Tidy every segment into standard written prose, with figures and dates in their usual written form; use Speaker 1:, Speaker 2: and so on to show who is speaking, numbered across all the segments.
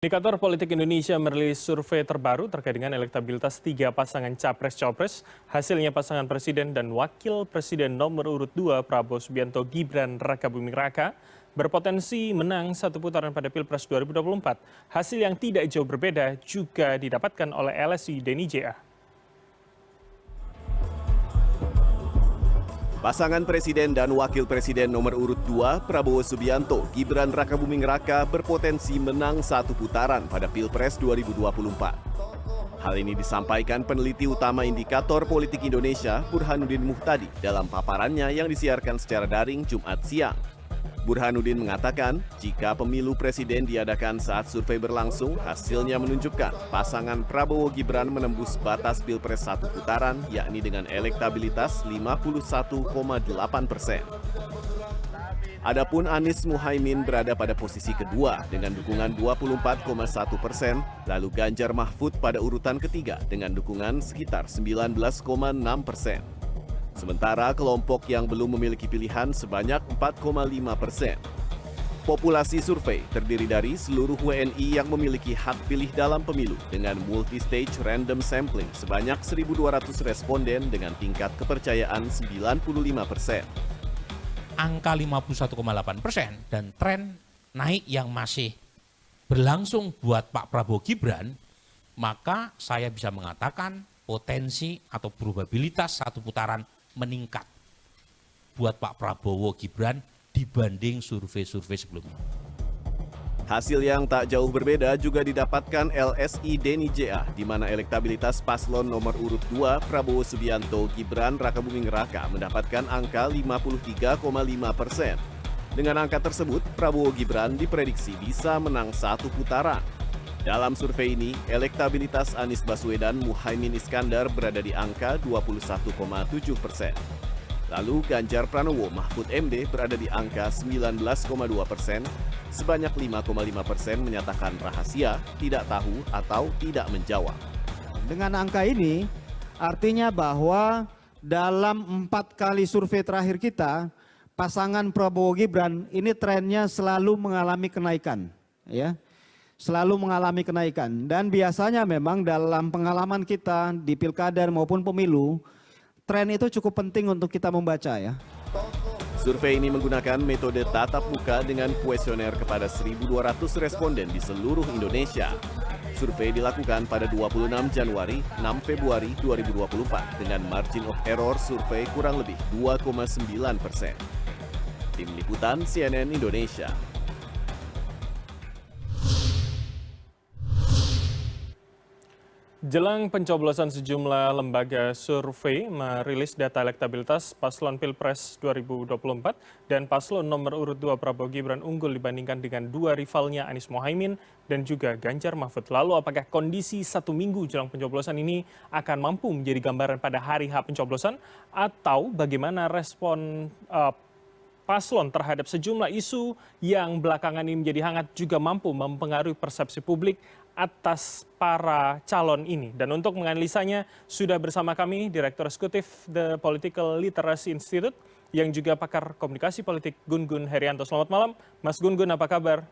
Speaker 1: Indikator Politik Indonesia merilis survei terbaru terkait dengan elektabilitas tiga pasangan capres-cawapres. Hasilnya pasangan presiden dan wakil presiden nomor urut 2 Prabowo Subianto Gibran Rakabuming Raka berpotensi menang satu putaran pada Pilpres 2024. Hasil yang tidak jauh berbeda juga didapatkan oleh LSI Denny JA.
Speaker 2: Pasangan Presiden dan Wakil Presiden nomor urut 2, Prabowo Subianto, Gibran Rakabuming Raka berpotensi menang satu putaran pada Pilpres 2024. Hal ini disampaikan peneliti utama Indikator Politik Indonesia, Burhanuddin Muhtadi, dalam paparannya yang disiarkan secara daring Jumat siang. Burhanuddin mengatakan, jika pemilu presiden diadakan saat survei berlangsung, hasilnya menunjukkan pasangan Prabowo Gibran menembus batas Pilpres satu putaran, yakni dengan elektabilitas 51,8%. Adapun Anies Muhaimin berada pada posisi kedua dengan dukungan 24,1%, lalu Ganjar Mahfud pada urutan ketiga dengan dukungan sekitar 19,6%. Sementara kelompok yang belum memiliki pilihan sebanyak 4,5%. Populasi survei terdiri dari seluruh WNI yang memiliki hak pilih dalam pemilu dengan multi-stage random sampling sebanyak 1.200 responden dengan tingkat kepercayaan 95%.
Speaker 3: Angka 51,8% dan tren naik yang masih berlangsung buat Pak Prabowo Gibran, maka saya bisa mengatakan potensi atau probabilitas satu putaran meningkat buat Pak Prabowo Gibran dibanding survei-survei sebelumnya.
Speaker 2: Hasil yang tak jauh berbeda juga didapatkan LSI Denny JA, di mana elektabilitas paslon nomor urut 2 Prabowo Subianto Gibran Rakabuming Raka mendapatkan angka 53,5%. Dengan angka tersebut, Prabowo Gibran diprediksi bisa menang satu putaran. Dalam survei ini, elektabilitas Anies Baswedan Muhaimin Iskandar berada di angka 21,7%. Lalu Ganjar Pranowo Mahfud MD berada di angka 19,2%, sebanyak 5,5% menyatakan rahasia, tidak tahu, atau tidak menjawab.
Speaker 4: Dengan angka ini, artinya bahwa dalam 4 kali survei terakhir kita, pasangan Prabowo Gibran ini trennya selalu mengalami kenaikan, ya. Selalu mengalami kenaikan, dan biasanya memang dalam pengalaman kita di pilkada maupun pemilu, tren itu cukup penting untuk kita membaca, ya.
Speaker 2: Survei ini menggunakan metode tatap muka dengan kuesioner kepada 1.200 responden di seluruh Indonesia. Survei dilakukan pada 26 Januari, 6 Februari 2024 dengan margin of error survei kurang lebih 2,9%. Tim Liputan CNN Indonesia.
Speaker 1: Jelang pencoblosan, sejumlah lembaga survei merilis data elektabilitas paslon Pilpres 2024 dan paslon nomor urut 2 Prabowo Gibran unggul dibandingkan dengan dua rivalnya Anies Muhaimin dan juga Ganjar Mahfud. Lalu apakah kondisi satu minggu jelang pencoblosan ini akan mampu menjadi gambaran pada hari H pencoblosan, atau bagaimana respon paslon terhadap sejumlah isu yang belakangan ini menjadi hangat juga mampu mempengaruhi persepsi publik atas para calon ini? Dan untuk menganalisanya sudah bersama kami Direktur Eksekutif The Political Literacy Institute yang juga pakar komunikasi politik Gun-Gun Herianto. Selamat malam Mas Gun-Gun, apa kabar?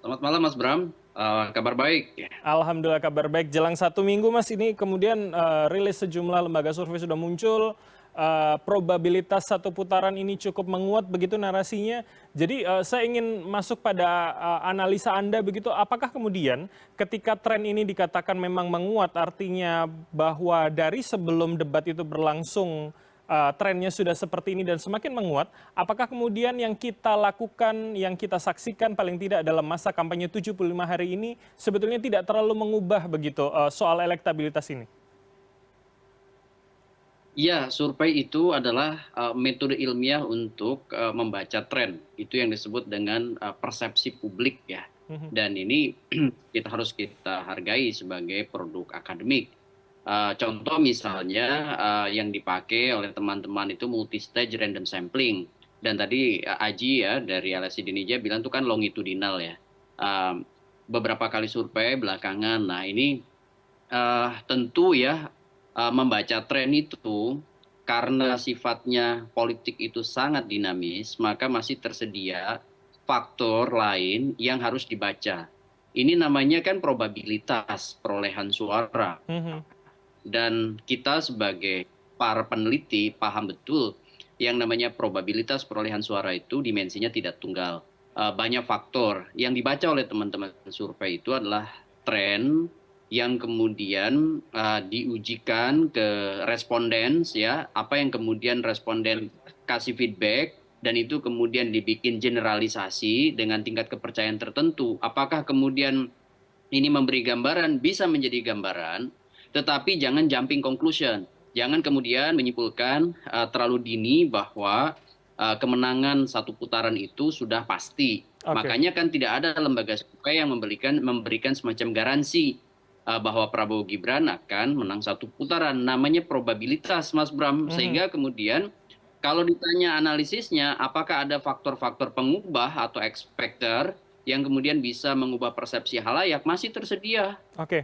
Speaker 5: Selamat malam Mas Bram, kabar baik.
Speaker 1: Alhamdulillah kabar baik. Jelang satu minggu Mas, ini kemudian rilis sejumlah lembaga survei sudah muncul. Probabilitas satu putaran ini cukup menguat begitu narasinya. Jadi saya ingin masuk pada analisa Anda begitu. Apakah kemudian ketika tren ini dikatakan memang menguat, artinya bahwa dari sebelum debat itu berlangsung trennya sudah seperti ini dan semakin menguat, apakah kemudian yang kita lakukan, yang kita saksikan paling tidak dalam masa kampanye 75 hari ini sebetulnya tidak terlalu mengubah begitu soal elektabilitas ini?
Speaker 5: Iya, survei itu adalah metode ilmiah untuk membaca tren. Itu yang disebut dengan persepsi publik, ya. Dan ini kita hargai sebagai produk akademik. Contoh misalnya yang dipakai oleh teman-teman itu multi-stage random sampling. Dan tadi Aji ya dari LSI Indonesia bilang itu kan longitudinal, ya. Beberapa kali survei belakangan. Nah ini tentu ya, membaca tren itu karena sifatnya politik itu sangat dinamis, maka masih tersedia faktor lain yang harus dibaca. Ini namanya kan probabilitas perolehan suara. Dan kita sebagai para peneliti paham betul yang namanya probabilitas perolehan suara itu dimensinya tidak tunggal. Banyak faktor yang dibaca oleh teman-teman survei itu adalah tren yang kemudian diujikan ke responden, ya, apa yang kemudian responden kasih feedback, dan itu kemudian dibikin generalisasi dengan tingkat kepercayaan tertentu. Apakah kemudian ini memberi gambaran? Bisa menjadi gambaran, tetapi jangan jumping conclusion. Jangan kemudian menyimpulkan terlalu dini bahwa kemenangan satu putaran itu sudah pasti. Makanya kan tidak ada lembaga survei yang memberikan semacam garansi bahwa Prabowo Gibran akan menang satu putaran. Namanya probabilitas, Mas Bram. Sehingga kemudian kalau ditanya analisisnya, apakah ada faktor-faktor pengubah atau X-factor yang kemudian bisa mengubah persepsi halayak, masih tersedia.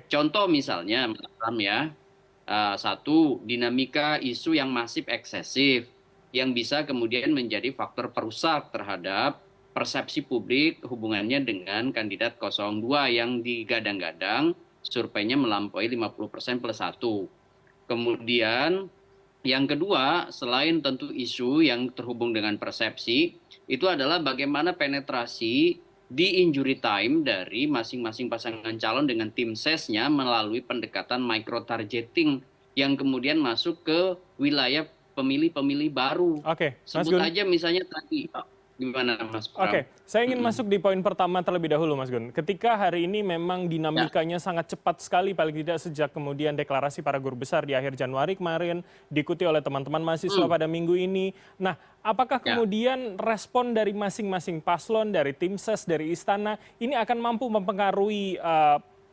Speaker 5: Contoh misalnya, Mas Bram ya, satu, dinamika isu yang masif eksesif, yang bisa kemudian menjadi faktor perusak terhadap persepsi publik hubungannya dengan kandidat 02 yang digadang-gadang surveinya melampaui 50% plus 1. Kemudian yang kedua, selain tentu isu yang terhubung dengan persepsi, itu adalah bagaimana penetrasi di injury time dari masing-masing pasangan calon dengan tim sesnya melalui pendekatan micro targeting yang kemudian masuk ke wilayah pemilih-pemilih baru. Sebut aja misalnya tadi, gimana Mas Pram?
Speaker 1: Saya ingin masuk di poin pertama terlebih dahulu, Mas Gun. Ketika hari ini memang dinamikanya sangat cepat sekali, paling tidak sejak kemudian deklarasi para guru besar di akhir Januari kemarin, diikuti oleh teman-teman mahasiswa pada minggu ini. Nah, apakah kemudian respon dari masing-masing paslon, dari tim ses, dari istana, ini akan mampu mempengaruhi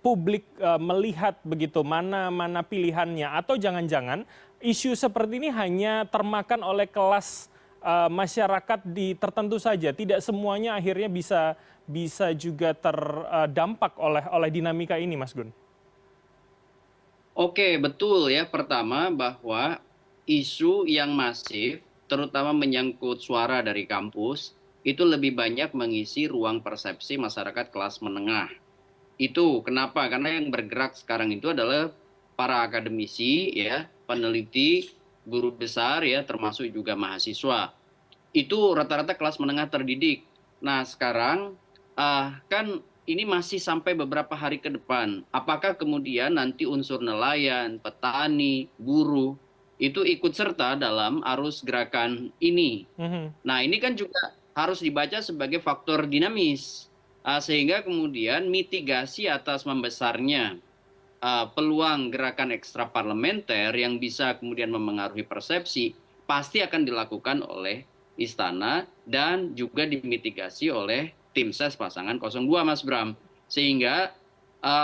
Speaker 1: publik melihat begitu mana pilihannya? Atau jangan-jangan isu seperti ini hanya termakan oleh kelas masyarakat di tertentu saja, tidak semuanya akhirnya bisa juga terdampak oleh dinamika ini, Mas Gun?
Speaker 5: Oke, betul ya. Pertama, bahwa isu yang masif, terutama menyangkut suara dari kampus, itu lebih banyak mengisi ruang persepsi masyarakat kelas menengah. Itu kenapa? Karena yang bergerak sekarang itu adalah para akademisi, ya, peneliti, guru besar, ya, termasuk juga mahasiswa. Itu rata-rata kelas menengah terdidik. Nah, sekarang kan ini masih sampai beberapa hari ke depan. Apakah kemudian nanti unsur nelayan, petani, buruh itu ikut serta dalam arus gerakan ini? Nah, ini kan juga harus dibaca sebagai faktor dinamis, sehingga kemudian mitigasi atas membesarnya peluang gerakan ekstraparlementer yang bisa kemudian memengaruhi persepsi pasti akan dilakukan oleh istana dan juga dimitigasi oleh tim ses pasangan 02, Mas Bram. Sehingga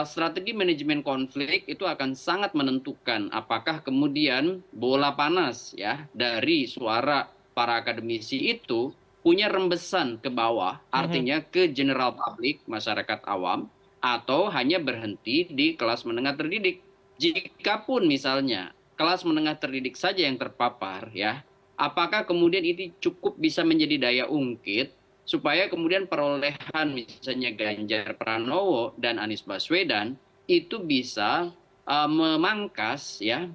Speaker 5: strategi manajemen konflik itu akan sangat menentukan apakah kemudian bola panas, ya, dari suara para akademisi itu punya rembesan ke bawah, artinya ke general public, masyarakat awam, atau hanya berhenti di kelas menengah terdidik. Jikapun misalnya kelas menengah terdidik saja yang terpapar, ya, apakah kemudian ini cukup bisa menjadi daya ungkit supaya kemudian perolehan misalnya Ganjar Pranowo dan Anies Baswedan itu bisa memangkas, ya,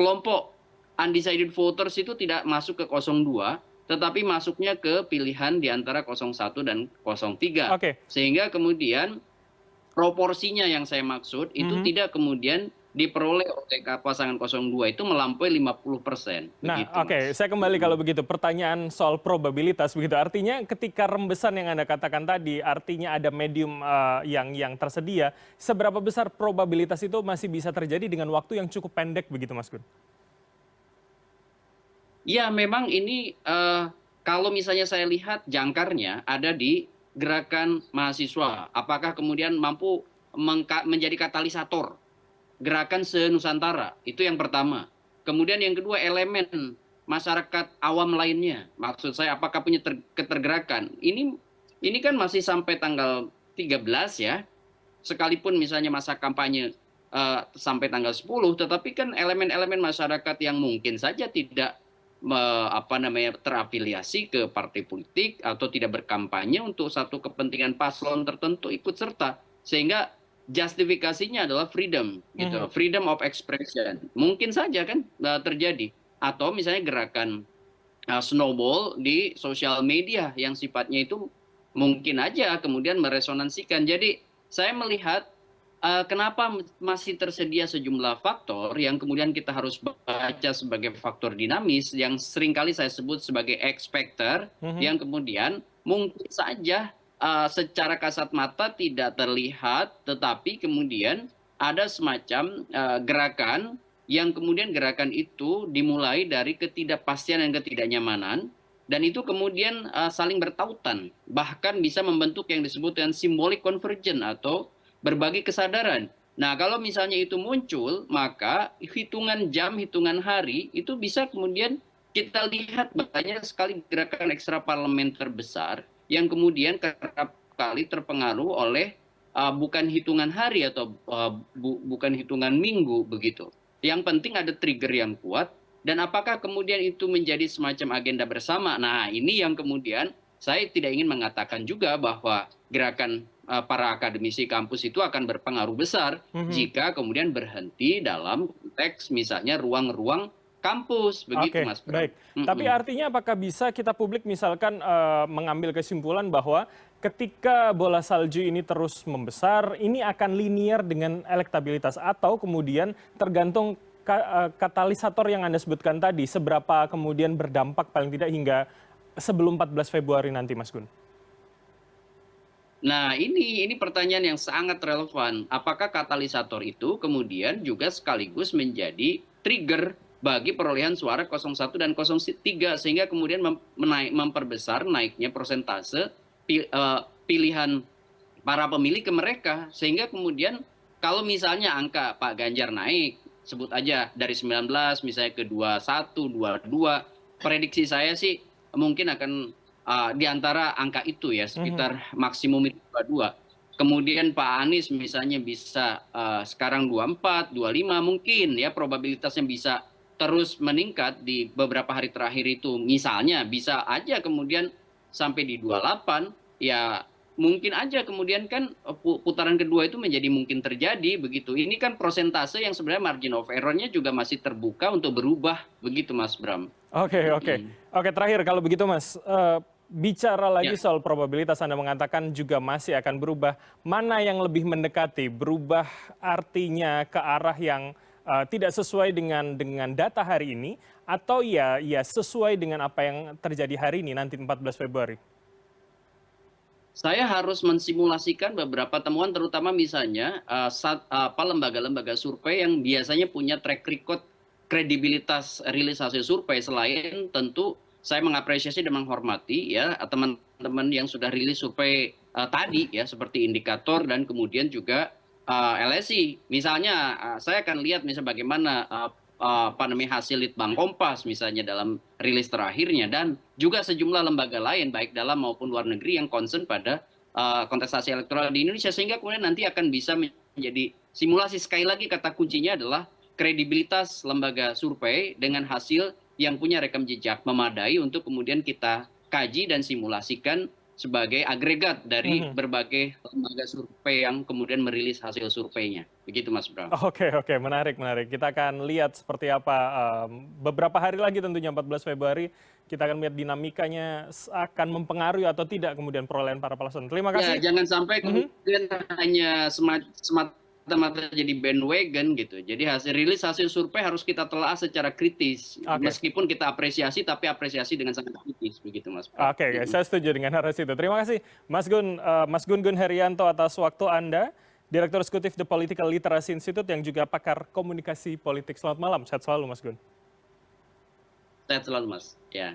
Speaker 5: kelompok undecided voters itu tidak masuk ke 02, tetapi masuknya ke pilihan di antara 01 dan 03. Sehingga kemudian proporsinya yang saya maksud itu tidak kemudian diperoleh oleh pasangan 02 itu melampaui 50%.
Speaker 1: Nah, saya kembali kalau begitu. Pertanyaan soal probabilitas begitu. Artinya ketika rembesan yang Anda katakan tadi, artinya ada medium yang tersedia, seberapa besar probabilitas itu masih bisa terjadi dengan waktu yang cukup pendek begitu, Mas Gun?
Speaker 5: Ya, memang ini kalau misalnya saya lihat jangkarnya ada di gerakan mahasiswa. Apakah kemudian mampu menjadi katalisator gerakan se-Nusantara? Itu yang pertama. Kemudian yang kedua, elemen masyarakat awam lainnya. Maksud saya apakah punya ketergerakan? Ini kan masih sampai tanggal 13, ya. Sekalipun misalnya masa kampanye sampai tanggal 10, tetapi kan elemen-elemen masyarakat yang mungkin saja tidak terafiliasi ke partai politik atau tidak berkampanye untuk satu kepentingan paslon tertentu ikut serta, sehingga justifikasinya adalah freedom gitu, freedom of expression. Mungkin saja kan terjadi, atau misalnya gerakan snowball di sosial media yang sifatnya itu mungkin aja kemudian meresonansikan. Jadi saya melihat kenapa masih tersedia sejumlah faktor yang kemudian kita harus baca sebagai faktor dinamis yang seringkali saya sebut sebagai X factor, yang kemudian mungkin saja secara kasat mata tidak terlihat, tetapi kemudian ada semacam gerakan yang kemudian gerakan itu dimulai dari ketidakpastian dan ketidaknyamanan, dan itu kemudian saling bertautan, bahkan bisa membentuk yang disebut dengan symbolic convergence atau berbagi kesadaran. Nah, kalau misalnya itu muncul, maka hitungan jam, hitungan hari itu bisa kemudian kita lihat banyak sekali gerakan ekstra parlementer besar yang kemudian kerap kali terpengaruh oleh bukan hitungan hari atau bukan hitungan minggu begitu. Yang penting ada trigger yang kuat, dan apakah kemudian itu menjadi semacam agenda bersama. Nah, ini yang kemudian saya tidak ingin mengatakan juga bahwa gerakan para akademisi kampus itu akan berpengaruh besar jika kemudian berhenti dalam konteks misalnya ruang-ruang kampus, begitu Mas Bram.
Speaker 1: Baik. Tapi artinya apakah bisa kita publik misalkan mengambil kesimpulan bahwa ketika bola salju ini terus membesar, ini akan linear dengan elektabilitas, atau kemudian tergantung katalisator yang Anda sebutkan tadi, seberapa kemudian berdampak paling tidak hingga sebelum 14 Februari nanti, Mas Gun?
Speaker 5: Nah, ini pertanyaan yang sangat relevan. Apakah katalisator itu kemudian juga sekaligus menjadi trigger bagi perolehan suara 01 dan 03, sehingga kemudian memperbesar naiknya persentase pilihan para pemilih ke mereka, sehingga kemudian kalau misalnya angka Pak Ganjar naik, sebut aja dari 19 misalnya ke 21, 22, prediksi saya sih mungkin akan di antara angka itu ya, sekitar maksimum itu 22. Kemudian Pak Anies misalnya bisa sekarang 24, 25 mungkin ya, probabilitasnya bisa terus meningkat di beberapa hari terakhir itu. Misalnya bisa aja kemudian sampai di 28, ya mungkin aja kemudian kan putaran kedua itu menjadi mungkin terjadi begitu. Ini kan prosentase yang sebenarnya margin of error-nya juga masih terbuka untuk berubah begitu Mas Bram.
Speaker 1: Oke, terakhir kalau begitu Mas, bicara lagi soal probabilitas, Anda mengatakan juga masih akan berubah. Mana yang lebih mendekati? Berubah artinya ke arah yang tidak sesuai dengan data hari ini, atau ya sesuai dengan apa yang terjadi hari ini nanti 14 Februari?
Speaker 5: Saya harus mensimulasikan beberapa temuan, terutama misalnya lembaga-lembaga survei yang biasanya punya track record kredibilitas rilis hasil survei. Selain tentu saya mengapresiasi dan menghormati ya teman-teman yang sudah rilis survei tadi ya, seperti Indikator dan kemudian juga LSI. Misalnya saya akan lihat misalnya bagaimana hasil Litbang Kompas misalnya dalam rilis terakhirnya, dan juga sejumlah lembaga lain baik dalam maupun luar negeri yang concern pada kontestasi elektoral di Indonesia, sehingga kemudian nanti akan bisa menjadi simulasi. Sekali lagi kata kuncinya adalah kredibilitas lembaga survei dengan hasil yang punya rekam jejak memadai untuk kemudian kita kaji dan simulasikan sebagai agregat dari berbagai lembaga survei yang kemudian merilis hasil surveinya. Begitu Mas Bram.
Speaker 1: Oke, menarik. Kita akan lihat seperti apa beberapa hari lagi tentunya 14 Februari. Kita akan lihat dinamikanya akan mempengaruhi atau tidak kemudian perolehan para paslon. Terima kasih.
Speaker 5: Ya, jangan sampai kemudian hanya semata-mata jadi bandwagon gitu. Jadi hasil survei harus kita telah secara kritis. Meskipun kita apresiasi, tapi apresiasi dengan sangat kritis, begitu Mas.
Speaker 1: Oke, saya setuju dengan narasi itu. Terima kasih Mas Gun Herianto atas waktu Anda, Direktur Eksekutif The Political Literacy Institute yang juga pakar komunikasi politik. Selamat malam, sehat selalu Mas Gun.
Speaker 5: Sehat selalu Mas. Ya.